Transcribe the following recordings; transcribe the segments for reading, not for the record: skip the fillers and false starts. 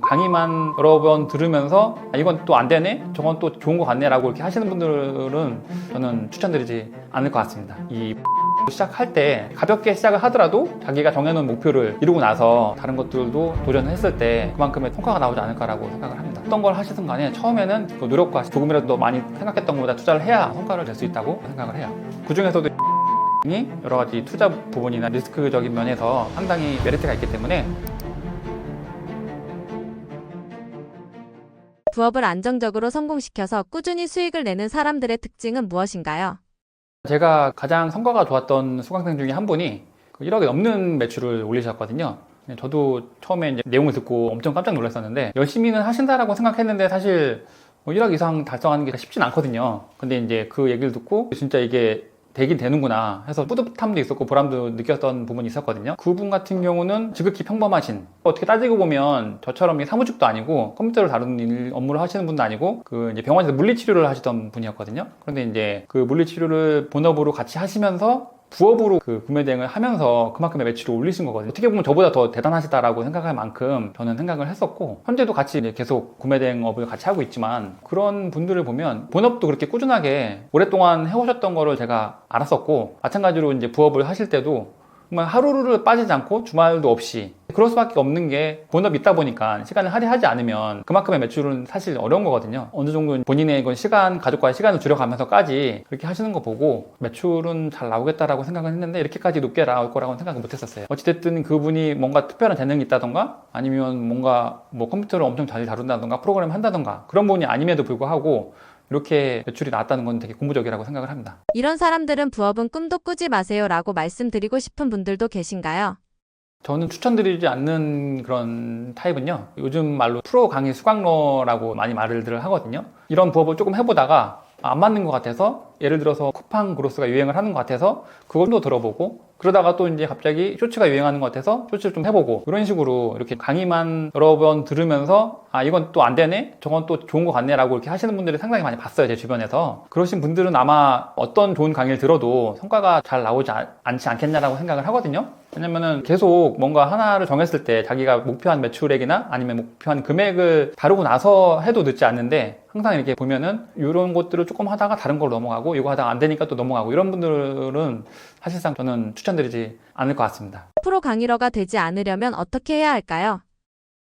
강의만 여러 번 들으면서 이건 또 안 되네? 저건 또 좋은 거 같네? 라고 이렇게 하시는 분들은 저는 추천드리지 않을 것 같습니다. 이 시작할 때 가볍게 시작을 하더라도 자기가 정해놓은 목표를 이루고 나서 다른 것들도 도전했을 때 그만큼의 성과가 나오지 않을까라고 생각을 합니다. 어떤 걸 하시든 간에 처음에는 그 노력과 조금이라도 더 많이 생각했던 것보다 투자를 해야 성과를 낼 수 있다고 생각을 해요. 그 중에서도 여러 가지 투자 부분이나 리스크적인 면에서 상당히 메리트가 있기 때문에 부업을 안정적으로 성공시켜서 꾸준히 수익을 내는 사람들의 특징은 무엇인가요? 제가 가장 성과가 좋았던 수강생 중에 한 분이 1억이 넘는 매출을 올리셨거든요. 저도 처음에 이제 내용을 듣고 엄청 깜짝 놀랐었는데 열심히는 하신다라고 생각했는데 사실 1억 이상 달성하는 게 쉽진 않거든요. 근데 이제 그 얘기를 듣고 진짜 이게 되긴 되는구나 해서 뿌듯함도 있었고 보람도 느꼈던 부분이 있었거든요. 그분 같은 경우는 지극히 평범하신, 어떻게 따지고 보면 저처럼 사무직도 아니고 컴퓨터를 다루는 업무를 하시는 분도 아니고 그 이제 병원에서 물리치료를 하시던 분이었거든요. 그런데 이제 그 물리치료를 본업으로 같이 하시면서 부업으로 그 구매 대행을 하면서 그만큼의 매출을 올리신 거거든요. 어떻게 보면 저보다 더 대단하시다라고 생각할 만큼 저는 생각을 했었고, 현재도 같이 이제 계속 구매 대행업을 같이 하고 있지만 그런 분들을 보면 본업도 그렇게 꾸준하게 오랫동안 해오셨던 거를 제가 알았었고, 마찬가지로 이제 부업을 하실 때도 정말 하루를 빠지지 않고 주말도 없이 그럴 수밖에 없는 게 본업이 있다 보니까 시간을 할애하지 않으면 그만큼의 매출은 사실 어려운 거거든요. 어느 정도 본인의 이건 시간, 가족과의 시간을 줄여가면서까지 그렇게 하시는 거 보고 매출은 잘 나오겠다라고 생각을 했는데 이렇게까지 높게 나올 거라고는 생각을 못 했었어요. 어찌됐든 그분이 뭔가 특별한 재능이 있다던가 아니면 뭔가 뭐 컴퓨터를 엄청 잘 다룬다던가 프로그램 한다던가 그런 분이 아님에도 불구하고 이렇게 매출이 나왔다는 건 되게 고무적이라고 생각을 합니다. 이런 사람들은 부업은 꿈도 꾸지 마세요 라고 말씀드리고 싶은 분들도 계신가요? 저는 추천드리지 않는 그런 타입은요, 요즘 말로 프로 강의 수강러라고 많이 말을 하거든요. 이런 부업을 조금 해보다가 안 맞는 것 같아서, 예를 들어서 쿠팡 그로스가 유행을 하는 것 같아서 그걸 또 들어보고, 그러다가 또 이제 갑자기 쇼츠가 유행하는 것 같아서 쇼츠를 좀 해보고, 이런 식으로 이렇게 강의만 여러 번 들으면서 이건 또 안 되네? 저건 또 좋은 것 같네? 라고 이렇게 하시는 분들을 상당히 많이 봤어요, 제 주변에서. 그러신 분들은 아마 어떤 좋은 강의를 들어도 성과가 잘 나오지 않지 않겠냐라고 생각을 하거든요. 왜냐면은 계속 뭔가 하나를 정했을 때 자기가 목표한 매출액이나 아니면 목표한 금액을 다루고 나서 해도 늦지 않는데, 항상 이렇게 보면은 이런 것들을 조금 하다가 다른 걸로 넘어가고, 이거 하다가 안 되니까 또 넘어가고, 이런 분들은 사실상 저는 추천드리지 않을 것 같습니다. 프로 강의러가 되지 않으려면 어떻게 해야 할까요?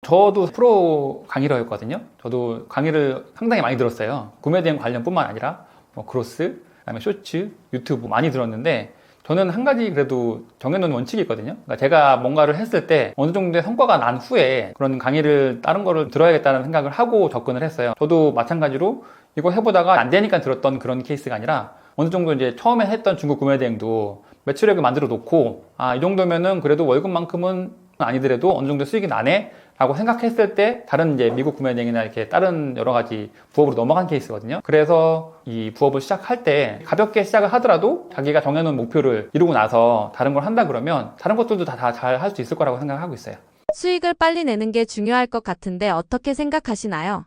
저도 프로 강의러였거든요. 저도 강의를 상당히 많이 들었어요. 구매 대행 관련뿐만 아니라 뭐 크로스, 그다음에 쇼츠, 유튜브 많이 들었는데, 저는 한 가지 그래도 정해놓은 원칙이 있거든요. 그러니까 제가 뭔가를 했을 때 어느 정도의 성과가 난 후에 그런 강의를 다른 거를 들어야겠다는 생각을 하고 접근을 했어요. 저도 마찬가지로 이거 해보다가 안 되니까 들었던 그런 케이스가 아니라, 어느 정도 이제 처음에 했던 중국 구매 대행도 매출액을 만들어 놓고 이 정도면은 그래도 월급만큼은 아니더라도 어느 정도 수익이 나네? 라고 생각했을 때 다른 이제 미국 구매 대행이나 이렇게 다른 여러 가지 부업으로 넘어간 케이스거든요. 그래서 이 부업을 시작할 때 가볍게 시작을 하더라도 자기가 정해놓은 목표를 이루고 나서 다른 걸 한다 그러면 다른 것들도 다 잘 할 수 있을 거라고 생각하고 있어요. 수익을 빨리 내는 게 중요할 것 같은데 어떻게 생각하시나요?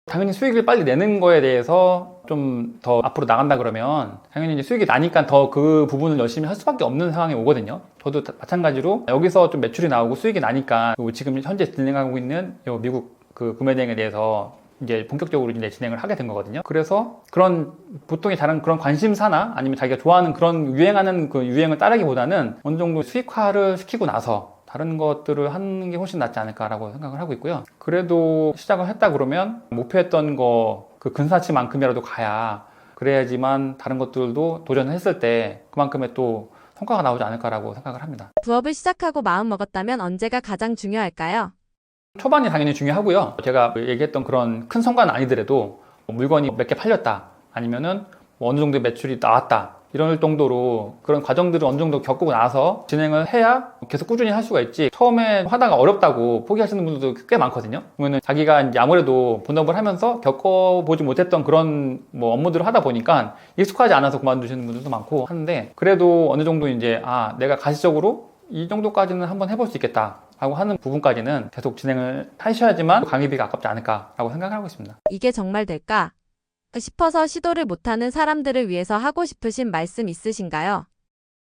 당연히 수익을 빨리 내는 거에 대해서 좀 더 앞으로 나간다 그러면 당연히 이제 수익이 나니까 더 그 부분을 열심히 할 수밖에 없는 상황이 오거든요. 저도 마찬가지로 여기서 좀 매출이 나오고 수익이 나니까 지금 현재 진행하고 있는 미국 그 구매 대행에 대해서 이제 본격적으로 이제 진행을 하게 된 거거든요. 그래서 그런 보통의 다른 그런 관심사나 아니면 자기가 좋아하는 그런 유행하는 그 유행을 따르기보다는 어느 정도 수익화를 시키고 나서 다른 것들을 하는 게 훨씬 낫지 않을까라고 생각을 하고 있고요. 그래도 시작을 했다 그러면 목표했던 거 그 근사치만큼이라도 가야, 그래야지만 다른 것들도 도전했을 때 그만큼의 또 성과가 나오지 않을까라고 생각을 합니다. 부업을 시작하고 마음 먹었다면 언제가 가장 중요할까요? 초반이 당연히 중요하고요. 제가 얘기했던 그런 큰 성과는 아니더라도 물건이 몇 개 팔렸다, 아니면은 어느 정도 매출이 나왔다, 이럴 정도로 그런 과정들을 어느 정도 겪고 나서 진행을 해야 계속 꾸준히 할 수가 있지, 처음에 하다가 어렵다고 포기하시는 분들도 꽤 많거든요. 그러면 자기가 이제 아무래도 본업을 하면서 겪어보지 못했던 그런 뭐 업무들을 하다 보니까 익숙하지 않아서 그만두시는 분들도 많고 하는데, 그래도 어느 정도 이제 내가 가시적으로 이 정도까지는 한번 해볼 수 있겠다 라고 하는 부분까지는 계속 진행을 하셔야지만 강의비가 아깝지 않을까라고 생각을 하고 있습니다. 이게 정말 될까 싶어서 시도를 못하는 사람들을 위해서 하고 싶으신 말씀 있으신가요?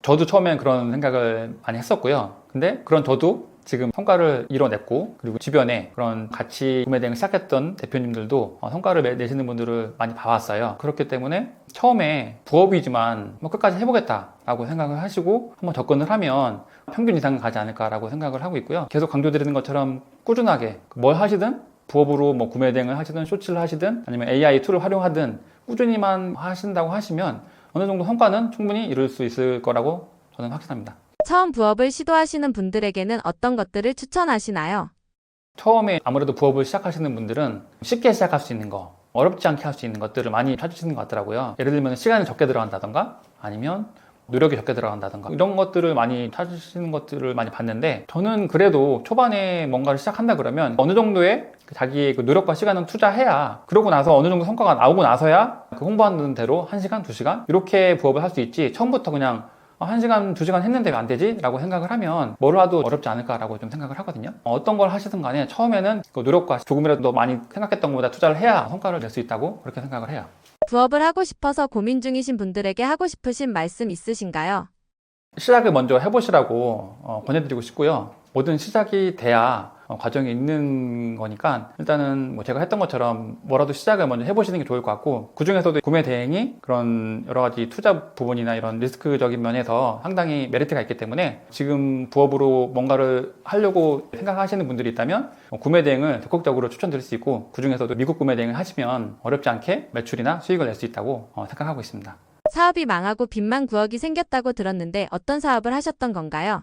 저도 처음엔 그런 생각을 많이 했었고요. 근데 그런 저도 지금 성과를 이뤄냈고, 그리고 주변에 그런 같이 구매 대행을 시작했던 대표님들도 성과를 내시는 분들을 많이 봐왔어요. 그렇기 때문에 처음에 부업이지만 뭐 끝까지 해보겠다라고 생각을 하시고 한번 접근을 하면 평균 이상은 가지 않을까라고 생각을 하고 있고요. 계속 강조드리는 것처럼 꾸준하게 뭘 하시든 부업으로 뭐 구매 대행을 하시든 쇼츠를 하시든 아니면 AI 툴을 활용하든 꾸준히만 하신다고 하시면 어느 정도 성과는 충분히 이룰 수 있을 거라고 저는 확신합니다. 처음 부업을 시도하시는 분들에게는 어떤 것들을 추천하시나요? 처음에 아무래도 부업을 시작하시는 분들은 쉽게 시작할 수 있는 거, 어렵지 않게 할 수 있는 것들을 많이 찾으시는 것 같더라고요. 예를 들면 시간이 적게 들어간다던가 아니면 노력이 적게 들어간다던가 이런 것들을 많이 찾으시는 것들을 많이 봤는데, 저는 그래도 초반에 뭔가를 시작한다 그러면 어느 정도의 자기의 그 노력과 시간은 투자해야, 그러고 나서 어느 정도 성과가 나오고 나서야 그 홍보하는 대로 1시간, 2시간 이렇게 부업을 할 수 있지, 처음부터 그냥 1시간, 2시간 했는데 왜 안 되지? 라고 생각을 하면 뭘 하도 어렵지 않을까라고 좀 생각을 하거든요. 어떤 걸 하시든 간에 처음에는 그 노력과 조금이라도 많이 생각했던 것보다 투자를 해야 성과를 낼 수 있다고 그렇게 생각을 해요. 부업을 하고 싶어서 고민 중이신 분들에게 하고 싶으신 말씀 있으신가요? 시작을 먼저 해보시라고 권해드리고 싶고요. 모든 시작이 돼야 과정이 있는 거니까 일단은 뭐 제가 했던 것처럼 뭐라도 시작을 먼저 해보시는 게 좋을 것 같고, 그 중에서도 구매 대행이 그런 여러 가지 투자 부분이나 이런 리스크적인 면에서 상당히 메리트가 있기 때문에 지금 부업으로 뭔가를 하려고 생각하시는 분들이 있다면 구매 대행을 적극적으로 추천드릴 수 있고, 그 중에서도 미국 구매 대행을 하시면 어렵지 않게 매출이나 수익을 낼 수 있다고 생각하고 있습니다. 사업이 망하고 빚만 9억이 생겼다고 들었는데 어떤 사업을 하셨던 건가요?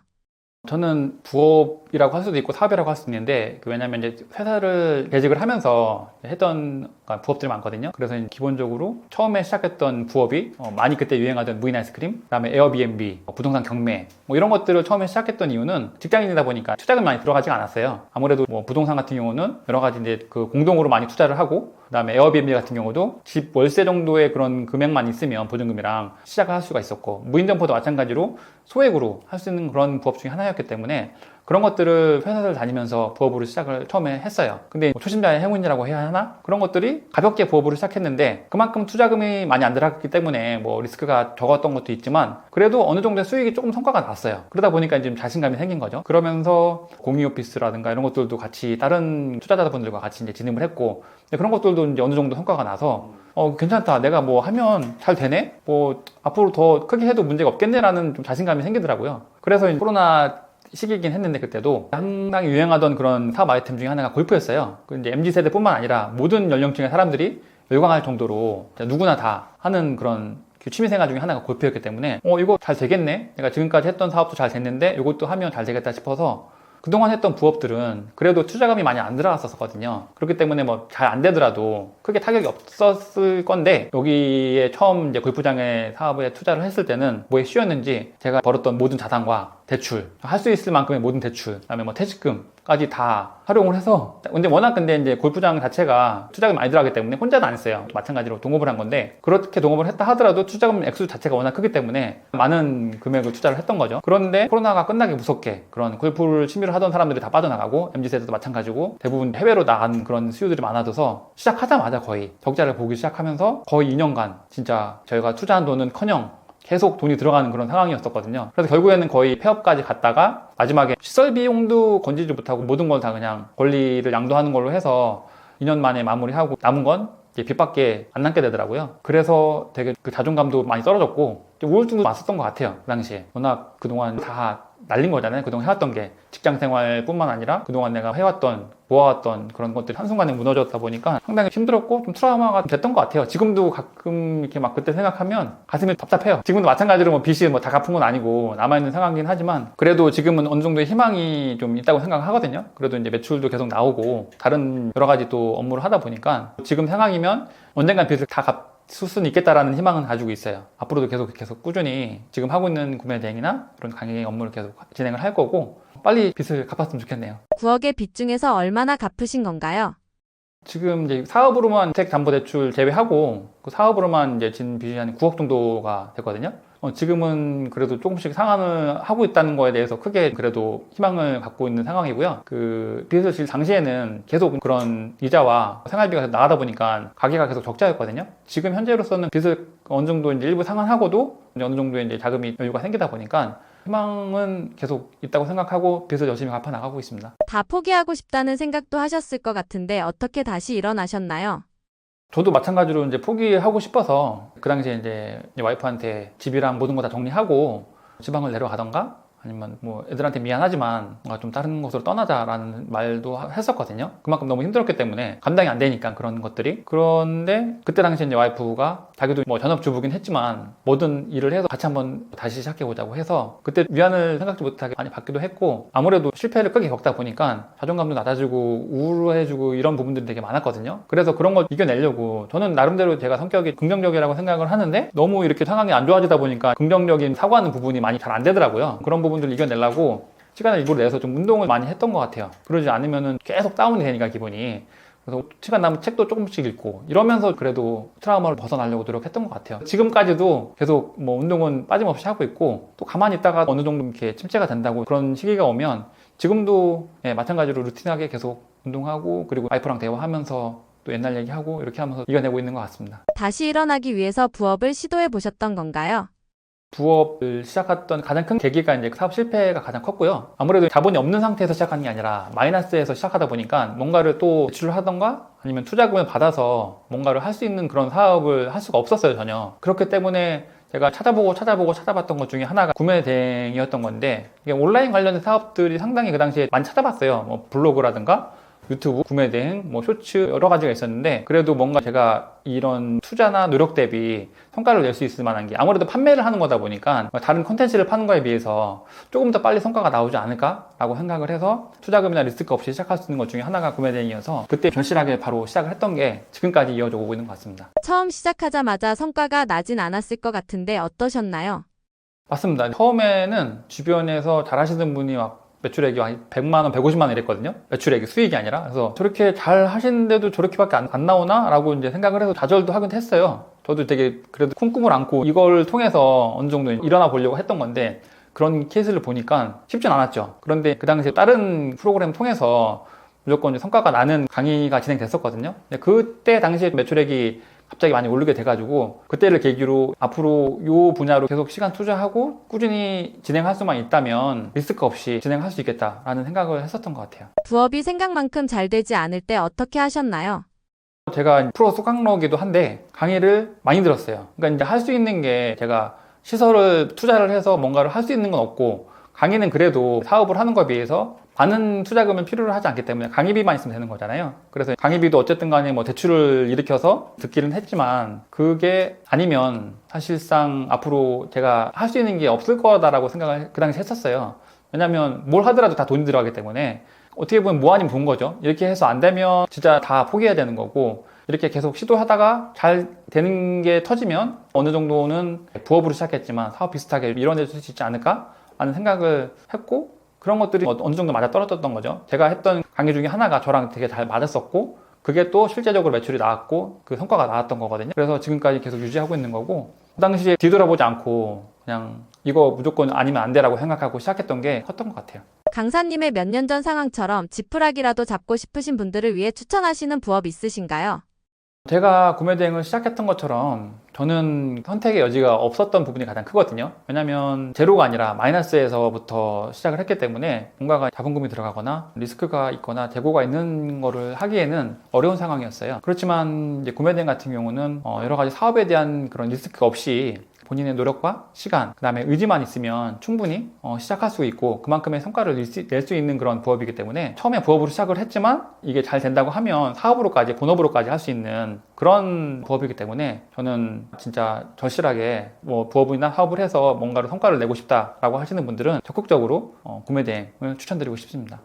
저는 부업이라고 할 수도 있고 사업이라고 할 수도 있는데, 왜냐면 이제 회사를 재직을 하면서 했던 부업들이 많거든요. 그래서 기본적으로 처음에 시작했던 부업이 많이 그때 유행하던 무인 아이스크림, 그다음에 에어비앤비, 부동산 경매 뭐 이런 것들을 처음에 시작했던 이유는 직장인이다 보니까 투자금이 많이 들어가지 않았어요. 아무래도 뭐 부동산 같은 경우는 여러 가지 이제 그 공동으로 많이 투자를 하고, 그다음에 에어비앤비 같은 경우도 집 월세 정도의 그런 금액만 있으면 보증금이랑 시작을 할 수가 있었고, 무인점포도 마찬가지로 소액으로 할 수 있는 그런 부업 중에 하나였기 때문에 그런 것들을 회사를 다니면서 부업으로 시작을 처음에 했어요. 근데 뭐 초심자의 행운이라고 해야 하나? 그런 것들이 가볍게 부업으로 시작했는데 그만큼 투자금이 많이 안 들어갔기 때문에 뭐 리스크가 적었던 것도 있지만 그래도 어느 정도의 수익이 조금 성과가 났어요. 그러다 보니까 지금 자신감이 생긴 거죠. 그러면서 공유 오피스라든가 이런 것들도 같이 다른 투자자분들과 같이 이제 진행을 했고, 그런 것들도 이제 어느 정도 성과가 나서 괜찮다, 내가 뭐 하면 잘 되네, 뭐 앞으로 더 크게 해도 문제가 없겠네라는 좀 자신감이 생기더라고요. 그래서 이제 코로나 시기이긴 했는데 그때도 상당히 유행하던 그런 사업 아이템 중에 하나가 골프였어요. 이제 MZ세대뿐만 아니라 모든 연령층의 사람들이 열광할 정도로 누구나 다 하는 그런 취미생활 중에 하나가 골프였기 때문에 이거 잘 되겠네, 내가 지금까지 했던 사업도 잘 됐는데 이것도 하면 잘 되겠다 싶어서 그동안 했던 부업들은 그래도 투자금이 많이 안 들어갔었거든요. 그렇기 때문에 뭐 잘 안 되더라도 크게 타격이 없었을 건데, 여기에 처음 이제 골프장에 사업에 투자를 했을 때는 뭐에 씌였는지 제가 벌었던 모든 자산과 대출, 할 수 있을 만큼의 모든 대출, 그다음에 뭐 퇴직금까지 다 활용을 해서, 근데 워낙 근데 이제 골프장 자체가 투자금이 많이 들어가기 때문에 혼자는 안 했어요. 마찬가지로 동업을 한 건데, 그렇게 동업을 했다 하더라도 투자금 액수 자체가 워낙 크기 때문에 많은 금액을 투자를 했던 거죠. 그런데 코로나가 끝나기 무섭게 그런 골프를 취미로 하던 사람들이 다 빠져나가고, MZ세대도 마찬가지고 대부분 해외로 나간 그런 수요들이 많아져서 시작하자마자 거의 적자를 보기 시작하면서 거의 2년간 진짜 저희가 투자한 돈은커녕 계속 돈이 들어가는 그런 상황이었었거든요. 그래서 결국에는 거의 폐업까지 갔다가 마지막에 시설 비용도 건지지 못하고 모든 걸 다 그냥 권리를 양도하는 걸로 해서 2년 만에 마무리하고 남은 건 이제 빚밖에 안 남게 되더라고요. 그래서 되게 그 자존감도 많이 떨어졌고 우울증도 왔었던 것 같아요. 그 당시에 워낙 그동안 다 날린 거잖아요. 그동안 해왔던 게 직장 생활뿐만 아니라 그동안 내가 해왔던 모아왔던 그런 것들이 한순간에 무너졌다 보니까 상당히 힘들었고 좀 트라우마가 됐던 것 같아요. 지금도 가끔 이렇게 막 그때 생각하면 가슴이 답답해요. 지금도 마찬가지로 뭐 빚이 뭐 다 갚은 건 아니고 남아있는 상황이긴 하지만 그래도 지금은 어느 정도의 희망이 좀 있다고 생각하거든요. 그래도 이제 매출도 계속 나오고 다른 여러 가지 또 업무를 하다 보니까 지금 상황이면 언젠간 빚을 다 갚을 수는 있겠다라는 희망은 가지고 있어요. 앞으로도 계속 꾸준히 지금 하고 있는 구매 대행이나 그런 강의 업무를 계속 진행을 할 거고 빨리 빚을 갚았으면 좋겠네요. 9억의 빚 중에서 얼마나 갚으신 건가요? 지금 이제 사업으로만 주택담보대출 제외하고 그 사업으로만 이제 진 빚이 한 9억 정도가 됐거든요. 지금은 그래도 조금씩 상환을 하고 있다는 거에 대해서 크게 그래도 희망을 갖고 있는 상황이고요. 그 빚을 질 당시에는 계속 그런 이자와 생활비가 계속 나가다 보니까 가계가 계속 적자였거든요. 지금 현재로서는 빚을 어느 정도 이제 일부 상환하고도 이제 어느 정도의 이제 자금이 여유가 생기다 보니까 희망은 계속 있다고 생각하고 빚을 열심히 갚아 나가고 있습니다. 다 포기하고 싶다는 생각도 하셨을 것 같은데 어떻게 다시 일어나셨나요? 저도 마찬가지로 이제 포기하고 싶어서 그 당시에 이제 와이프한테 집이랑 모든 거 다 정리하고 지방을 내려가던가 아니면 뭐 애들한테 미안하지만 뭔가 좀 다른 곳으로 떠나자라는 말도 했었거든요. 그만큼 너무 힘들었기 때문에 감당이 안 되니까 그런 것들이. 그런데 그때 당시에 이제 와이프가 자기도 뭐 전업주부긴 했지만 모든 일을 해서 같이 한번 다시 시작해보자고 해서 그때 위안을 생각지 못하게 많이 받기도 했고 아무래도 실패를 크게 겪다 보니까 자존감도 낮아지고 우울해지고 이런 부분들이 되게 많았거든요. 그래서 그런 걸 이겨내려고 저는 나름대로 제가 성격이 긍정적이라고 생각을 하는데 너무 이렇게 상황이 안 좋아지다 보니까 긍정적인 사고하는 부분이 많이 잘 안 되더라고요. 그런 부분들을 이겨내려고 시간을 일부러 내서 좀 운동을 많이 했던 것 같아요. 그러지 않으면은 계속 다운이 되니까 기분이. 그래서 시간 남으면 책도 조금씩 읽고 이러면서 그래도 트라우마를 벗어나려고 노력했던 것 같아요. 지금까지도 계속 뭐 운동은 빠짐없이 하고 있고 또 가만히 있다가 어느 정도 이렇게 침체가 된다고 그런 시기가 오면 지금도 마찬가지로 루틴하게 계속 운동하고 그리고 와이프랑 대화하면서 또 옛날 얘기하고 이렇게 하면서 이겨내고 있는 것 같습니다. 다시 일어나기 위해서 부업을 시도해 보셨던 건가요? 부업을 시작했던 가장 큰 계기가 이제 사업 실패가 가장 컸고요. 아무래도 자본이 없는 상태에서 시작하는 게 아니라 마이너스에서 시작하다 보니까 뭔가를 또 대출을 하던가 아니면 투자금을 받아서 뭔가를 할 수 있는 그런 사업을 할 수가 없었어요, 전혀. 그렇기 때문에 제가 찾아봤던 것 중에 하나가 구매 대행이었던 건데 이게 온라인 관련된 사업들이 상당히 그 당시에 많이 찾아봤어요. 뭐 블로그라든가 유튜브, 구매 대행, 뭐 쇼츠 여러 가지가 있었는데 그래도 뭔가 제가 이런 투자나 노력 대비 성과를 낼 수 있을 만한 게 아무래도 판매를 하는 거다 보니까 다른 콘텐츠를 파는 거에 비해서 조금 더 빨리 성과가 나오지 않을까라고 생각을 해서 투자금이나 리스크 없이 시작할 수 있는 것 중에 하나가 구매 대행이어서 그때 절실하게 바로 시작을 했던 게 지금까지 이어져 오고 있는 것 같습니다. 처음 시작하자마자 성과가 나진 않았을 것 같은데 어떠셨나요? 맞습니다. 처음에는 주변에서 잘 하시는 분이 막 매출액이 한 100만 원, 150만 원 이랬거든요. 매출액이 수익이 아니라. 그래서 저렇게 잘 하시는데도 저렇게밖에 안 나오나? 라고 이제 생각을 해서 좌절도 하긴 했어요. 저도 되게 그래도 큰 꿈을 안고 이걸 통해서 어느 정도 일어나 보려고 했던 건데 그런 케이스를 보니까 쉽진 않았죠. 그런데 그 당시에 다른 프로그램 통해서 무조건 성과가 나는 강의가 진행됐었거든요. 근데 그때 당시에 매출액이 갑자기 많이 오르게 돼가지고 그때를 계기로 앞으로 이 분야로 계속 시간 투자하고 꾸준히 진행할 수만 있다면 리스크 없이 진행할 수 있겠다라는 생각을 했었던 것 같아요. 부업이 생각만큼 잘 되지 않을 때 어떻게 하셨나요? 제가 프로 수강러기도 한데 강의를 많이 들었어요. 그러니까 이제 할 수 있는 게 제가 시설을 투자를 해서 뭔가를 할 수 있는 건 없고 강의는 그래도 사업을 하는 거에 비해서 많은 투자금을 필요로 하지 않기 때문에 강의비만 있으면 되는 거잖아요. 그래서 강의비도 어쨌든 간에 뭐 대출을 일으켜서 듣기는 했지만 그게 아니면 사실상 앞으로 제가 할 수 있는 게 없을 거다라고 생각을 그 당시 했었어요. 왜냐면 뭘 하더라도 다 돈이 들어가기 때문에 어떻게 보면 뭐 아니면 본 거죠. 이렇게 해서 안 되면 진짜 다 포기해야 되는 거고 이렇게 계속 시도하다가 잘 되는 게 터지면 어느 정도는 부업으로 시작했지만 사업 비슷하게 밀어낼 수 있지 않을까 라는 생각을 했고 그런 것들이 어느 정도 맞아 떨어졌던 거죠. 제가 했던 강의 중에 하나가 저랑 되게 잘 맞았었고 그게 또 실제적으로 매출이 나왔고 그 성과가 나왔던 거거든요. 그래서 지금까지 계속 유지하고 있는 거고 그 당시에 뒤돌아보지 않고 그냥 이거 무조건 아니면 안 돼라고 생각하고 시작했던 게 컸던 것 같아요. 강사님의 몇 년 전 상황처럼 지푸라기라도 잡고 싶으신 분들을 위해 추천하시는 부업 있으신가요? 제가 구매 대행을 시작했던 것처럼 저는 선택의 여지가 없었던 부분이 가장 크거든요. 왜냐면 제로가 아니라 마이너스에서부터 시작을 했기 때문에 뭔가가 자본금이 들어가거나 리스크가 있거나 재고가 있는 거를 하기에는 어려운 상황이었어요. 그렇지만 이제 구매 대행 같은 경우는 여러 가지 사업에 대한 그런 리스크가 없이 본인의 노력과 시간, 그 다음에 의지만 있으면 충분히 시작할 수 있고 그만큼의 성과를 낼 수 있는 그런 부업이기 때문에 처음에 부업으로 시작을 했지만 이게 잘 된다고 하면 사업으로까지, 본업으로까지 할 수 있는 그런 부업이기 때문에 저는 진짜 절실하게 뭐 부업이나 사업을 해서 뭔가를 성과를 내고 싶다라고 하시는 분들은 적극적으로 구매 대행을 추천드리고 싶습니다.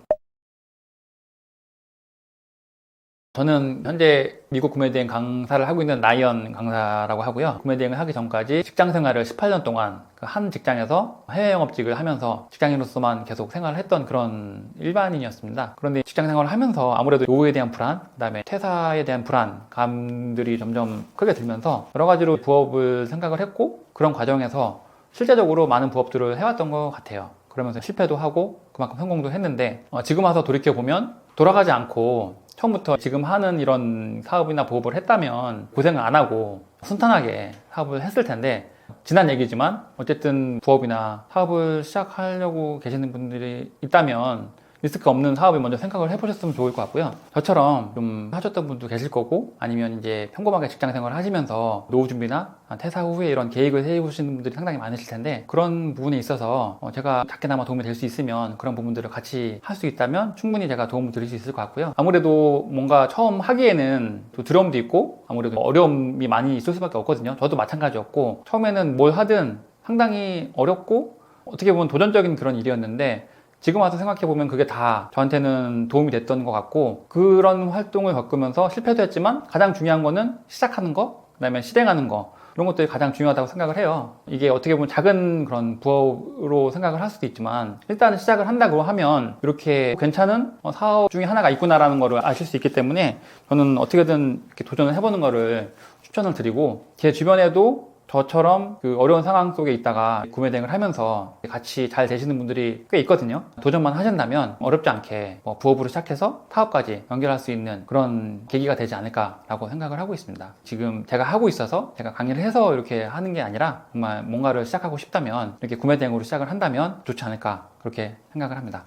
저는 현재 미국 구매대행 강사를 하고 있는 라이언 강사라고 하고요. 구매대행을 하기 전까지 직장 생활을 18년 동안 한 직장에서 해외 영업직을 하면서 직장인으로서만 계속 생활을 했던 그런 일반인이었습니다. 그런데 직장 생활을 하면서 아무래도 노후에 대한 불안, 그다음에 퇴사에 대한 불안감들이 점점 크게 들면서 여러 가지로 부업을 생각을 했고 그런 과정에서 실제적으로 많은 부업들을 해왔던 것 같아요. 그러면서 실패도 하고 그만큼 성공도 했는데 지금 와서 돌이켜보면 돌아가지 않고 처음부터 지금 하는 이런 사업이나 부업을 했다면 고생을 안 하고 순탄하게 사업을 했을 텐데 지난 얘기지만 어쨌든 부업이나 사업을 시작하려고 계시는 분들이 있다면 리스크 없는 사업을 먼저 생각을 해보셨으면 좋을 것 같고요. 저처럼 좀 하셨던 분도 계실 거고, 아니면 이제 평범하게 직장 생활을 하시면서 노후 준비나 퇴사 후에 이런 계획을 세우시는 분들이 상당히 많으실 텐데, 그런 부분에 있어서 제가 작게나마 도움이 될 수 있으면 그런 부분들을 같이 할 수 있다면 충분히 제가 도움을 드릴 수 있을 것 같고요. 아무래도 뭔가 처음 하기에는 또 두려움도 있고 아무래도 어려움이 많이 있을 수밖에 없거든요. 저도 마찬가지였고, 처음에는 뭘 하든 상당히 어렵고 어떻게 보면 도전적인 그런 일이었는데, 지금 와서 생각해보면 그게 다 저한테는 도움이 됐던 것 같고, 그런 활동을 겪으면서 실패도 했지만 가장 중요한 거는 시작하는 거, 그 다음에 실행하는 거, 이런 것들이 가장 중요하다고 생각을 해요. 이게 어떻게 보면 작은 그런 부업으로 생각을 할 수도 있지만, 일단 시작을 한다고 하면 이렇게 괜찮은 사업 중에 하나가 있구나라는 거를 아실 수 있기 때문에, 저는 어떻게든 이렇게 도전을 해보는 거를 추천을 드리고, 제 주변에도 저처럼 그 어려운 상황 속에 있다가 구매 대행을 하면서 같이 잘 되시는 분들이 꽤 있거든요. 도전만 하신다면 어렵지 않게 부업으로 시작해서 사업까지 연결할 수 있는 그런 계기가 되지 않을까라고 생각을 하고 있습니다. 지금 제가 하고 있어서 제가 강의를 해서 이렇게 하는 게 아니라, 정말 뭔가를 시작하고 싶다면 이렇게 구매 대행으로 시작을 한다면 좋지 않을까, 그렇게 생각을 합니다.